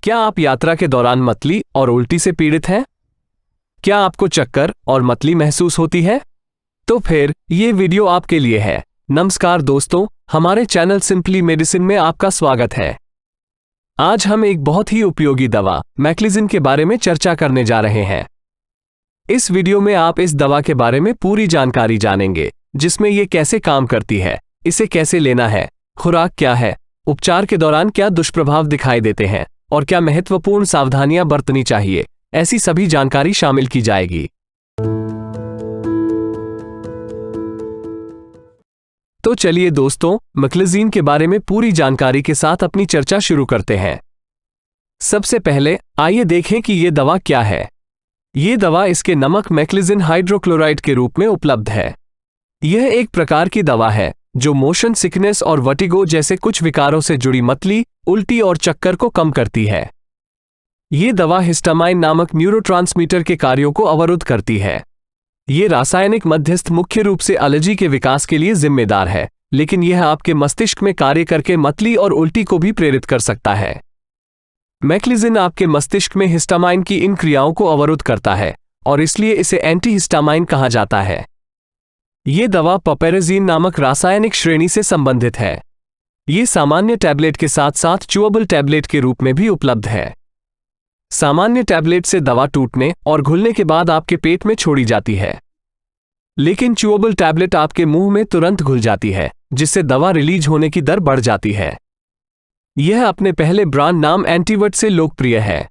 क्या आप यात्रा के दौरान मतली और उल्टी से पीड़ित हैं? क्या आपको चक्कर और मतली महसूस होती है? तो फिर ये वीडियो आपके लिए है। नमस्कार दोस्तों, हमारे चैनल सिंपली मेडिसिन में आपका स्वागत है। आज हम एक बहुत ही उपयोगी दवा मैक्लिजिन के बारे में चर्चा करने जा रहे हैं। इस वीडियो में आप इस दवा के बारे में पूरी जानकारी जानेंगे, जिसमें ये कैसे काम करती है, इसे कैसे लेना है, खुराक क्या है, उपचार के दौरान क्या दुष्प्रभाव दिखाई देते हैं और क्या महत्वपूर्ण सावधानियां बरतनी चाहिए, ऐसी सभी जानकारी शामिल की जाएगी। तो चलिए दोस्तों, मैक्लिजिन के बारे में पूरी जानकारी के साथ अपनी चर्चा शुरू करते हैं। सबसे पहले आइए देखें कि ये दवा क्या है। ये दवा इसके नमक मैक्लिजिन हाइड्रोक्लोराइड के रूप में उपलब्ध है। यह एक प्रकार की दवा है जो मोशन सिकनेस और वर्टिगो जैसे कुछ विकारों से जुड़ी मतली, उल्टी और चक्कर को कम करती है। ये दवा हिस्टामाइन नामक न्यूरोट्रांसमीटर के कार्यों को अवरुद्ध करती है। ये रासायनिक मध्यस्थ मुख्य रूप से एलर्जी के विकास के लिए जिम्मेदार है, लेकिन यह आपके मस्तिष्क में कार्य करके मतली और उल्टी को भी प्रेरित कर सकता है। मैक्लिजिन आपके मस्तिष्क में हिस्टामाइन की इन क्रियाओं को अवरुद्ध करता है और इसलिए इसे एंटीहिस्टामाइन कहा जाता है। ये दवा पपेरेजिन नामक रासायनिक श्रेणी से संबंधित है। ये सामान्य टैबलेट के साथ साथ च्यूएबल टैबलेट के रूप में भी उपलब्ध है। सामान्य टैबलेट से दवा टूटने और घुलने के बाद आपके पेट में छोड़ी जाती है, लेकिन च्यूएबल टैबलेट आपके मुंह में तुरंत घुल जाती है, जिससे दवा रिलीज होने की दर बढ़ जाती है। यह अपने पहले ब्रांड नाम एंटीवर्ट से लोकप्रिय है।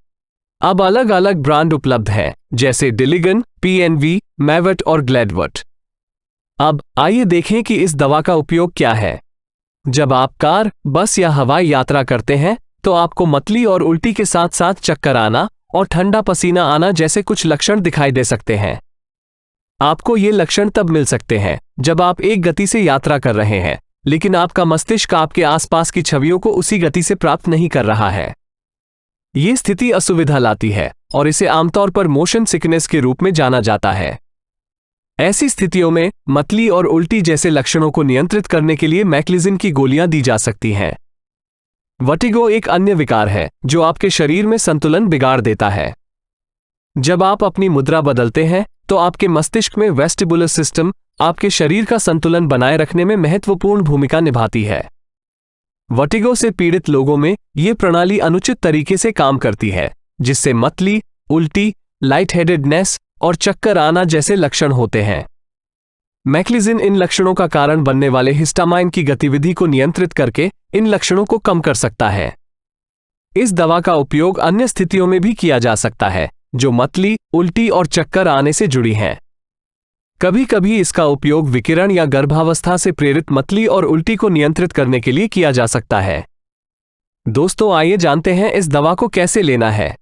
अब अलग अलग ब्रांड उपलब्ध हैं, जैसे डिलिगन, पीएनवी, मैवर्ट और ग्लेडवर्ट। अब आइए देखें कि इस दवा का उपयोग क्या है। जब आप कार, बस या हवाई यात्रा करते हैं तो आपको मतली और उल्टी के साथ साथ चक्कर आना और ठंडा पसीना आना जैसे कुछ लक्षण दिखाई दे सकते हैं। आपको ये लक्षण तब मिल सकते हैं जब आप एक गति से यात्रा कर रहे हैं, लेकिन आपका मस्तिष्क आपके आसपास की छवियों को उसी गति से प्राप्त नहीं कर रहा है। ये स्थिति असुविधा लाती है और इसे आमतौर पर मोशन सिकनेस के रूप में जाना जाता है। ऐसी स्थितियों में मतली और उल्टी जैसे लक्षणों को नियंत्रित करने के लिए मैक्लिजिन की गोलियां दी जा सकती हैं। वर्टिगो एक अन्य विकार है जो आपके शरीर में संतुलन बिगाड़ देता है। जब आप अपनी मुद्रा बदलते हैं तो आपके मस्तिष्क में वेस्टिबुलर सिस्टम आपके शरीर का संतुलन बनाए रखने में महत्वपूर्ण भूमिका निभाती है। वर्टिगो से पीड़ित लोगों में यह प्रणाली अनुचित तरीके से काम करती है, जिससे मतली, उल्टी, लाइट हेडेडनेस और चक्कर आना जैसे लक्षण होते हैं। मैक्लिजिन इन लक्षणों का कारण बनने वाले हिस्टामाइन की गतिविधि को नियंत्रित करके इन लक्षणों को कम कर सकता है। इस दवा का उपयोग अन्य स्थितियों में भी किया जा सकता है जो मतली, उल्टी और चक्कर आने से जुड़ी हैं। कभी कभी इसका उपयोग विकिरण या गर्भावस्था से प्रेरित मतली और उल्टी को नियंत्रित करने के लिए किया जा सकता है। दोस्तों, आइए जानते हैं इस दवा को कैसे लेना है।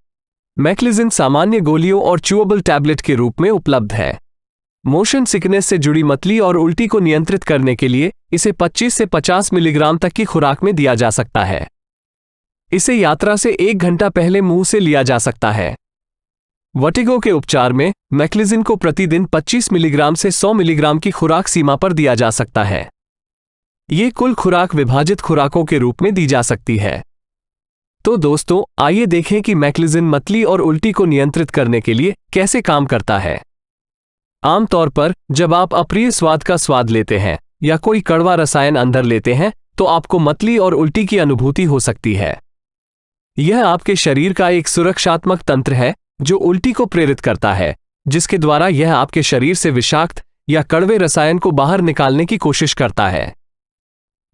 मैक्लिजिन सामान्य गोलियों और च्यूएबल टैबलेट के रूप में उपलब्ध है। मोशन सिकनेस से जुड़ी मतली और उल्टी को नियंत्रित करने के लिए इसे 25 से 50 मिलीग्राम तक की खुराक में दिया जा सकता है। इसे यात्रा से 1 घंटा पहले मुंह से लिया जा सकता है। वर्टिगो के उपचार में मैक्लिजिन को प्रतिदिन 25 मिलीग्राम से 100 मिलीग्राम की खुराक सीमा पर दिया जा सकता है। ये कुल खुराक विभाजित खुराकों के रूप में दी जा सकती है। तो दोस्तों, आइए देखें कि मैक्लिजिन मतली और उल्टी को नियंत्रित करने के लिए कैसे काम करता है। आमतौर पर जब आप अप्रिय स्वाद का स्वाद लेते हैं या कोई कड़वा रसायन अंदर लेते हैं तो आपको मतली और उल्टी की अनुभूति हो सकती है। यह आपके शरीर का एक सुरक्षात्मक तंत्र है जो उल्टी को प्रेरित करता है, जिसके द्वारा यह आपके शरीर से विषाक्त या कड़वे रसायन को बाहर निकालने की कोशिश करता है।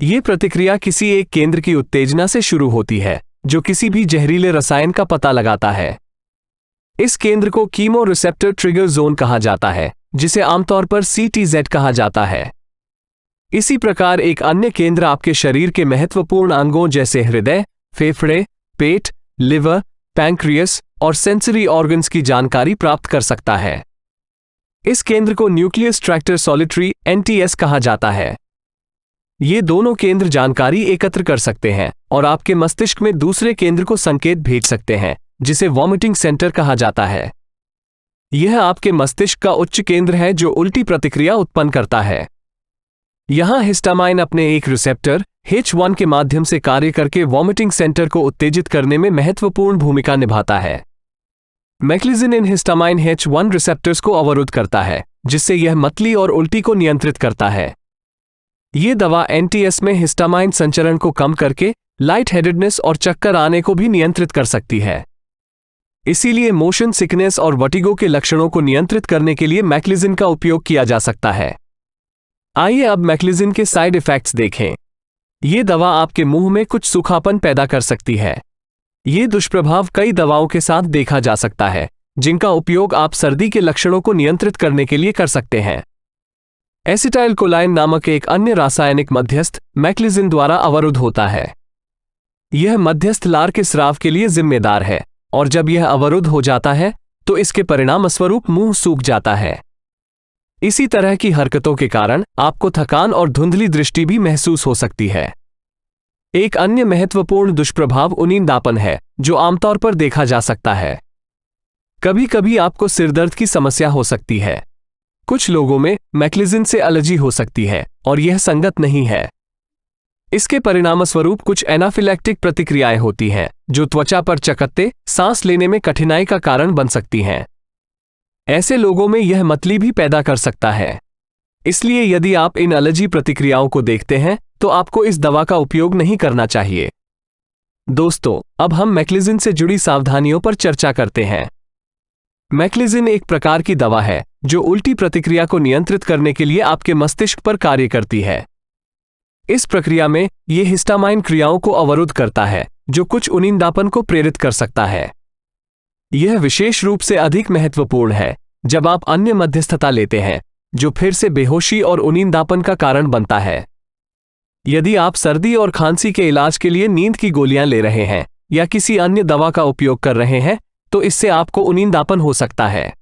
यह प्रतिक्रिया किसी एक केंद्र की उत्तेजना से शुरू होती है जो किसी भी जहरीले रसायन का पता लगाता है। इस केंद्र को कीमो रिसेप्टर ट्रिगर जोन कहा जाता है, जिसे आमतौर पर CTZ कहा जाता है। इसी प्रकार एक अन्य केंद्र आपके शरीर के महत्वपूर्ण अंगों जैसे हृदय, फेफड़े, पेट, लिवर, पैंक्रियस और सेंसरी ऑर्गन्स की जानकारी प्राप्त कर सकता है। इस केंद्र को न्यूक्लियस ट्रैक्टर सॉलिटरी NTS कहा जाता है। ये दोनों केंद्र जानकारी एकत्र कर सकते हैं और आपके मस्तिष्क में दूसरे केंद्र को संकेत भेज सकते हैं, जिसे वॉमिटिंग सेंटर कहा जाता है। यह आपके मस्तिष्क का उच्च केंद्र है जो उल्टी प्रतिक्रिया उत्पन्न करता है। यहां हिस्टामाइन अपने एक रिसेप्टर H1 के माध्यम से कार्य करके वॉमिटिंग सेंटर को उत्तेजित करने में महत्वपूर्ण भूमिका निभाता है। मैक्लिजिन इन हिस्टामाइन H1 रिसेप्टर्स को अवरुद्ध करता है, जिससे यह मतली और उल्टी को नियंत्रित करता है। ये दवा NTS में हिस्टामाइन संचरण को कम करके लाइट हेडेडनेस और चक्कर आने को भी नियंत्रित कर सकती है। इसीलिए मोशन सिकनेस और वर्टिगो के लक्षणों को नियंत्रित करने के लिए मैक्लिजिन का उपयोग किया जा सकता है। आइए अब मैक्लिजिन के साइड इफेक्ट्स देखें। ये दवा आपके मुंह में कुछ सूखापन पैदा कर सकती है। ये दुष्प्रभाव कई दवाओं के साथ देखा जा सकता है, जिनका उपयोग आप सर्दी के लक्षणों को नियंत्रित करने के लिए कर सकते हैं। एसिटाइल कोलाइन नामक एक अन्य रासायनिक मध्यस्थ मैक्लिजिन द्वारा अवरुद्ध होता है। यह मध्यस्थ लार के स्राव के लिए जिम्मेदार है, और जब यह अवरुद्ध हो जाता है तो इसके परिणामस्वरूप मुंह सूख जाता है। इसी तरह की हरकतों के कारण आपको थकान और धुंधली दृष्टि भी महसूस हो सकती है। एक अन्य महत्वपूर्ण दुष्प्रभाव उनींदापन है, जो आमतौर पर देखा जा सकता है। कभी कभी आपको सिरदर्द की समस्या हो सकती है। कुछ लोगों में मैक्लिजिन से एलर्जी हो सकती है और यह संगत नहीं है। इसके परिणामस्वरूप कुछ एनाफिलैक्टिक प्रतिक्रियाएं होती हैं, जो त्वचा पर चकत्ते, सांस लेने में कठिनाई का कारण बन सकती हैं। ऐसे लोगों में यह मतली भी पैदा कर सकता है। इसलिए यदि आप इन एलर्जी प्रतिक्रियाओं को देखते हैं तो आपको इस दवा का उपयोग नहीं करना चाहिए। दोस्तों, अब हम मैक्लिजिन से जुड़ी सावधानियों पर चर्चा करते हैं। मैक्लिजिन एक प्रकार की दवा है जो उल्टी प्रतिक्रिया को नियंत्रित करने के लिए आपके मस्तिष्क पर कार्य करती है। इस प्रक्रिया में यह हिस्टामाइन क्रियाओं को अवरुद्ध करता है, जो कुछ उनींदापन को प्रेरित कर सकता है। यह विशेष रूप से अधिक महत्वपूर्ण है जब आप अन्य मध्यस्थता लेते हैं, जो फिर से बेहोशी और उनींदापन का कारण बनता है। यदि आप सर्दी और खांसी के इलाज के लिए नींद की गोलियां ले रहे हैं या किसी अन्य दवा का उपयोग कर रहे हैं, तो इससे आपको उनींदापन हो सकता है।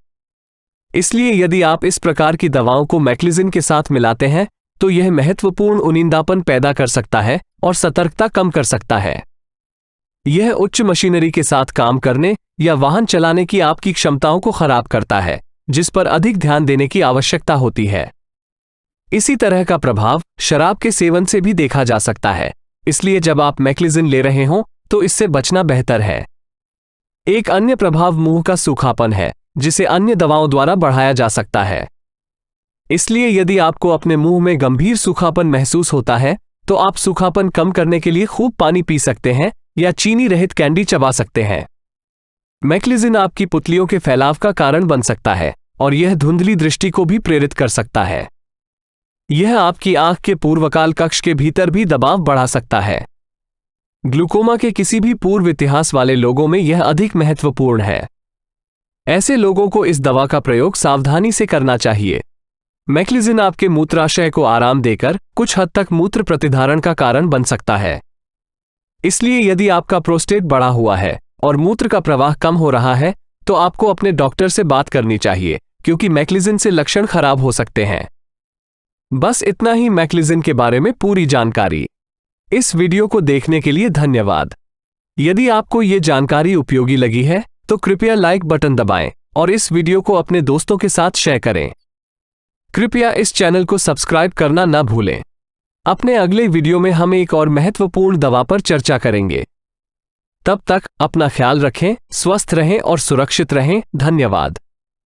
इसलिए यदि आप इस प्रकार की दवाओं को मैक्लिजिन के साथ मिलाते हैं तो यह महत्वपूर्ण उनींदापन पैदा कर सकता है और सतर्कता कम कर सकता है। यह उच्च मशीनरी के साथ काम करने या वाहन चलाने की आपकी क्षमताओं को खराब करता है, जिस पर अधिक ध्यान देने की आवश्यकता होती है। इसी तरह का प्रभाव शराब के सेवन से भी देखा जा सकता है, इसलिए जब आप मैक्लिजिन ले रहे हों तो इससे बचना बेहतर है। एक अन्य प्रभाव मुंह का सूखापन है, जिसे अन्य दवाओं द्वारा बढ़ाया जा सकता है। इसलिए यदि आपको अपने मुंह में गंभीर सूखापन महसूस होता है तो आप सूखापन कम करने के लिए खूब पानी पी सकते हैं या चीनी रहित कैंडी चबा सकते हैं। मैक्लिजिन आपकी पुतलियों के फैलाव का कारण बन सकता है और यह धुंधली दृष्टि को भी प्रेरित कर सकता है। यह आपकी आंख के पूर्वकाल कक्ष के भीतर भी दबाव बढ़ा सकता है। ग्लूकोमा के किसी भी पूर्व इतिहास वाले लोगों में यह अधिक महत्वपूर्ण है। ऐसे लोगों को इस दवा का प्रयोग सावधानी से करना चाहिए। मैक्लिजिन आपके मूत्राशय को आराम देकर कुछ हद तक मूत्र प्रतिधारण का कारण बन सकता है। इसलिए यदि आपका प्रोस्टेट बढ़ा हुआ है और मूत्र का प्रवाह कम हो रहा है तो आपको अपने डॉक्टर से बात करनी चाहिए, क्योंकि मैक्लिजिन से लक्षण खराब हो सकते हैं। बस इतना ही मैक्लिजिन के बारे में पूरी जानकारी। इस वीडियो को देखने के लिए धन्यवाद। यदि आपको ये जानकारी उपयोगी लगी है तो कृपया लाइक बटन दबाएं और इस वीडियो को अपने दोस्तों के साथ शेयर करें। कृपया इस चैनल को सब्सक्राइब करना न भूलें। अपने अगले वीडियो में हम एक और महत्वपूर्ण दवा पर चर्चा करेंगे। तब तक अपना ख्याल रखें, स्वस्थ रहें और सुरक्षित रहें। धन्यवाद।